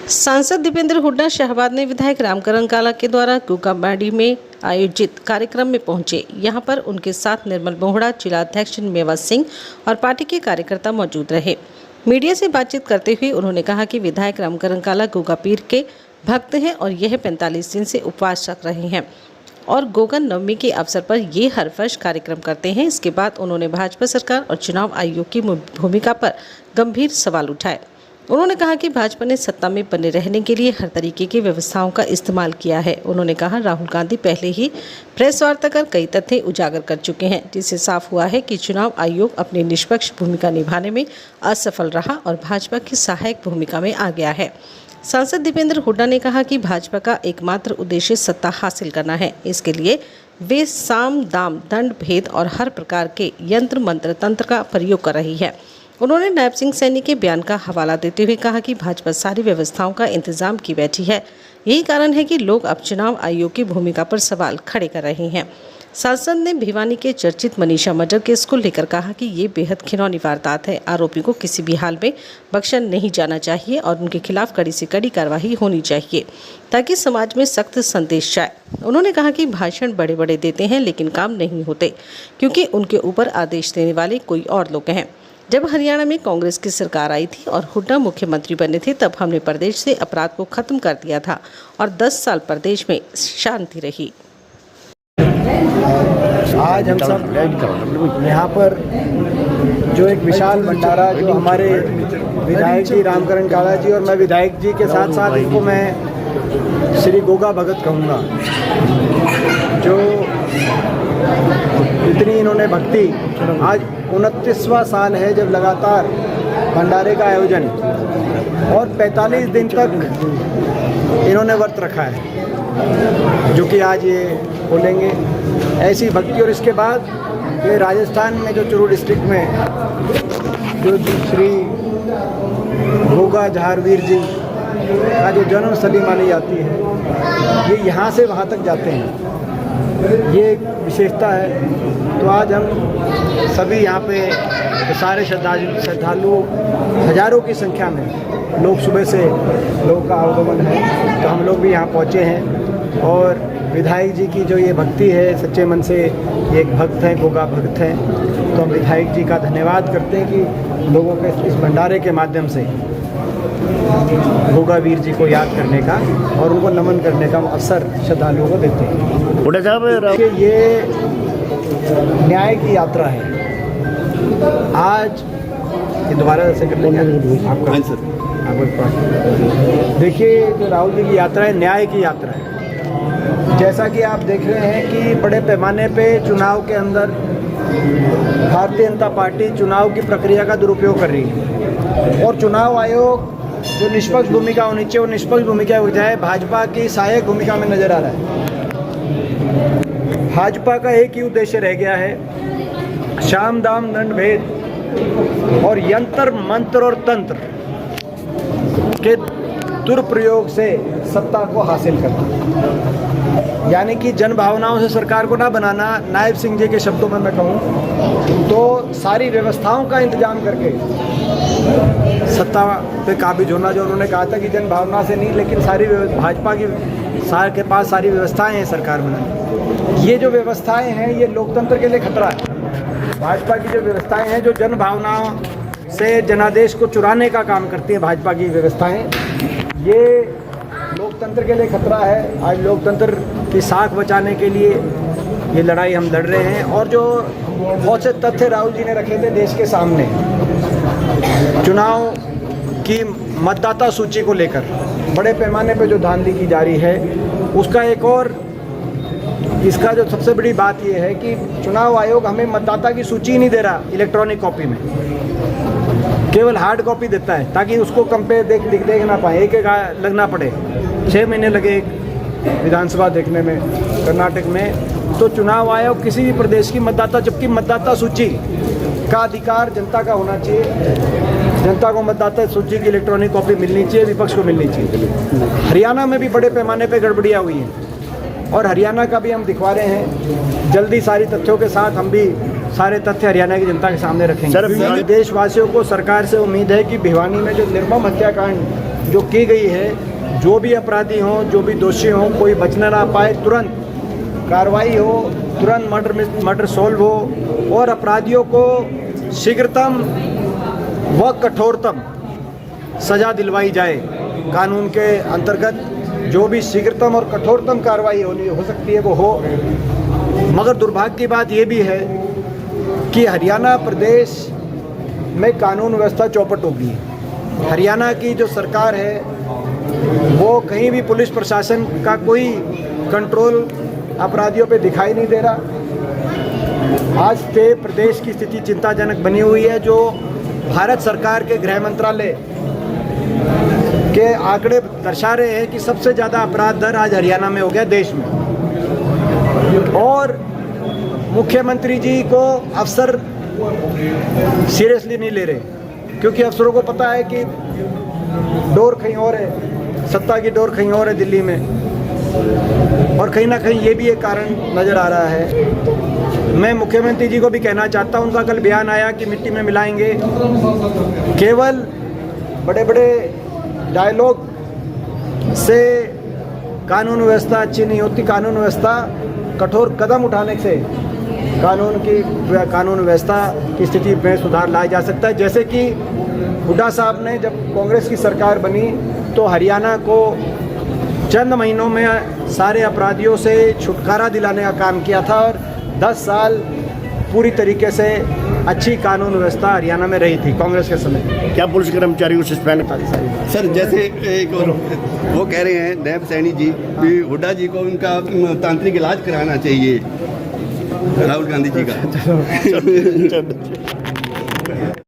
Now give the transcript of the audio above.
सांसद दीपेंद्र हुड्डा शाहबाद ने विधायक रामकरण काला के द्वारा कुकाबाड़ी में आयोजित कार्यक्रम में पहुंचे। यहां पर उनके साथ निर्मल बोहड़ा, जिलाध्यक्ष मेवा सिंह और पार्टी के कार्यकर्ता मौजूद रहे। मीडिया से बातचीत करते हुए उन्होंने कहा कि विधायक रामकरण काला गोगा पीर के भक्त हैं और यह 45 दिन से उपवास रख रहे हैं और गोगन नवमी के अवसर पर ये हर वर्ष कार्यक्रम करते हैं। इसके बाद उन्होंने भाजपा सरकार और चुनाव आयोग की भूमिका पर गंभीर सवाल उठाए। उन्होंने कहा कि भाजपा ने सत्ता में बने रहने के लिए हर तरीके की व्यवस्थाओं का इस्तेमाल किया है। उन्होंने कहा राहुल गांधी पहले ही प्रेस वार्ता कर कई तथ्य उजागर कर चुके हैं, जिससे साफ हुआ है कि चुनाव आयोग अपनी निष्पक्ष भूमिका निभाने में असफल रहा और भाजपा की सहायक भूमिका में आ गया है। सांसद दीपेंद्र हुड्डा ने कहा कि भाजपा का एकमात्र उद्देश्य सत्ता हासिल करना है। इसके लिए वे साम दाम दंड भेद और हर प्रकार के यंत्र मंत्र तंत्र का प्रयोग कर रही है। उन्होंने नायब सिंह सैनी के बयान का हवाला देते हुए कहा कि भाजपा सारी व्यवस्थाओं का इंतजाम की बैठी है। यही कारण है कि लोग अब चुनाव आयोग की भूमिका पर सवाल खड़े कर रहे हैं। सांसद ने भिवानी के चर्चित मनीषा मर्डर केस को लेकर कहा कि ये बेहद घिनौनी वारदात है। आरोपी को किसी भी हाल में बख्शा नहीं जाना चाहिए और उनके खिलाफ कड़ी से कड़ी कार्रवाई होनी चाहिए ताकि समाज में सख्त संदेश जाए। उन्होंने कहा कि भाषण बड़े बड़े देते हैं लेकिन काम नहीं होते, क्योंकि उनके ऊपर आदेश देने वाले कोई और लोग हैं। जब हरियाणा में कांग्रेस की सरकार आई थी और हुड्डा मुख्यमंत्री बने थे, तब हमने प्रदेश से अपराध को खत्म कर दिया था और 10 साल प्रदेश में शांति रही। आज हम सब यहाँ पर जो एक विशाल भंडारा जो हमारे विधायक जी रामकरण काला जी और मैं विधायक जी के साथ साथ इनको मैं श्री गोगा भगत कहूँगा, जो इतनी इन्होंने भक्ति, आज 29वां साल है जब लगातार भंडारे का आयोजन और 45 दिन तक इन्होंने व्रत रखा है, जो कि आज ये बोलेंगे। ऐसी भक्ति और इसके बाद ये राजस्थान में जो चुरू डिस्ट्रिक्ट में जो श्री गोगा झारवीर जी का जो जन्मस्थली मानी जाती है, ये यहाँ से वहाँ तक जाते हैं, ये एक विशेषता है। तो आज हम सभी यहाँ पे सारे श्रद्धालु हजारों की संख्या में लोग सुबह से लोगों का आगमन है, तो हम लोग भी यहाँ पहुँचे हैं और विधायक जी की जो ये भक्ति है, सच्चे मन से ये एक भक्त हैं, गोगा भक्त हैं, तो हम विधायक जी का धन्यवाद करते हैं कि लोगों के इस भंडारे के माध्यम से गोगा वीर जी को याद करने का और उनको नमन करने का अवसर श्रद्धालुओं को देते हैं। हुड्डा साहब, ये न्याय की यात्रा है। आज ये दोबारा से कर लेंगे आपका देखिए, जो राहुल जी की यात्रा है, न्याय की यात्रा है। जैसा कि आप देख रहे हैं कि बड़े पैमाने पे चुनाव के अंदर भारतीय जनता पार्टी चुनाव की प्रक्रिया का दुरुपयोग कर रही है और चुनाव आयोग जो निष्पक्ष भूमिका होनी चाहिए वो निष्पक्ष भूमिका हो जाए, भाजपा की सहायक भूमिका में नजर आ रहा है। भाजपा का एक ही उद्देश्य रह गया है, शाम दाम दंड भेद और यंत्र मंत्र और तंत्र के दुरुपयोग से सत्ता को हासिल करना, यानी कि जन भावनाओं से सरकार को ना बनाना। नायब सिंह जी के शब्दों में मैं कहूँ तो सारी व्यवस्थाओं का इंतजाम करके सत्ता पे काबिज होना, जो उन्होंने कहा था कि जन भावना से नहीं, लेकिन सारी भाजपा की के पास सारी व्यवस्थाएं हैं सरकार बनाने। ये जो व्यवस्थाएं हैं ये लोकतंत्र के लिए खतरा है। भाजपा की जो व्यवस्थाएं हैं जो जन भावनाओं से जनादेश को चुराने का काम करती है, भाजपा की व्यवस्थाएं, ये लोकतंत्र के लिए खतरा है। आज लोकतंत्र की साख बचाने के लिए ये लड़ाई हम लड़ रहे हैं और जो बहुत से तथ्य राहुल जी ने रखे थे देश के सामने चुनाव की मतदाता सूची को लेकर बड़े पैमाने पे जो धांधली की जा रही है, उसका एक और इसका जो सबसे बड़ी बात ये है कि चुनाव आयोग हमें मतदाता की सूची नहीं दे रहा इलेक्ट्रॉनिक कॉपी में, केवल हार्ड कॉपी देता है ताकि उसको कंपेयर देख ना पाए। एक लगना पड़े, 6 महीने लगे एक विधानसभा देखने में कर्नाटक में। तो चुनाव आयोग किसी भी प्रदेश की मतदाता, जबकि मतदाता सूची का अधिकार जनता का होना चाहिए, जनता को मतदाता सूची की इलेक्ट्रॉनिक कॉपी मिलनी चाहिए, विपक्ष को मिलनी चाहिए। हरियाणा में भी बड़े पैमाने पर गड़बड़ियाँ हुई हैं और हरियाणा का भी हम दिखवा रहे हैं। जल्दी सारी तथ्यों के साथ हम भी सारे तथ्य हरियाणा की जनता के सामने रखेंगे। देशवासियों को सरकार से उम्मीद है कि भिवानी में जो निर्मम हत्याकांड जो की गई है, जो भी अपराधी हों, जो भी दोषी हों, कोई बचना ना पाए, तुरंत कार्रवाई हो, तुरंत मर्डर सॉल्व हो और अपराधियों को शीघ्रतम व कठोरतम सज़ा दिलवाई जाए। कानून के अंतर्गत जो भी शीघ्रतम और कठोरतम कार्रवाई हो सकती है वो हो। मगर दुर्भाग्य की बात ये भी है कि हरियाणा प्रदेश में कानून व्यवस्था चौपट हो गई है। हरियाणा की जो सरकार है वो कहीं भी पुलिस प्रशासन का कोई कंट्रोल अपराधियों पे दिखाई नहीं दे रहा। आज पे प्रदेश की स्थिति चिंताजनक बनी हुई है। जो भारत सरकार के गृह मंत्रालय के आंकड़े दर्शा रहे हैं कि सबसे ज़्यादा अपराध दर आज हरियाणा में हो गया देश में। और मुख्यमंत्री जी को अफसर सीरियसली नहीं ले रहे, क्योंकि अफसरों को पता है कि डोर कहीं और है, सत्ता की डोर कहीं और है दिल्ली में। और कहीं ना कहीं ये भी एक कारण नज़र आ रहा है। मैं मुख्यमंत्री जी को भी कहना चाहता हूँ, उनका कल बयान आया कि मिट्टी में मिलाएंगे। केवल बड़े बड़े डायलॉग से कानून व्यवस्था अच्छी नहीं होती। कानून व्यवस्था कठोर कदम उठाने से कानून व्यवस्था की स्थिति में सुधार लाया जा सकता है। जैसे कि हुड्डा साहब ने जब कांग्रेस की सरकार बनी तो हरियाणा को चंद महीनों में सारे अपराधियों से छुटकारा दिलाने का काम किया था और 10 साल पूरी तरीके से अच्छी कानून व्यवस्था हरियाणा में रही थी कांग्रेस के समय। क्या पुलिस कर्मचारी को सस्पेंड था? सर, जैसे एक और वो कह रहे हैं नैब सैनी जी कि हुड्डा जी को उनका तांत्रिक इलाज कराना चाहिए राहुल गांधी जी का।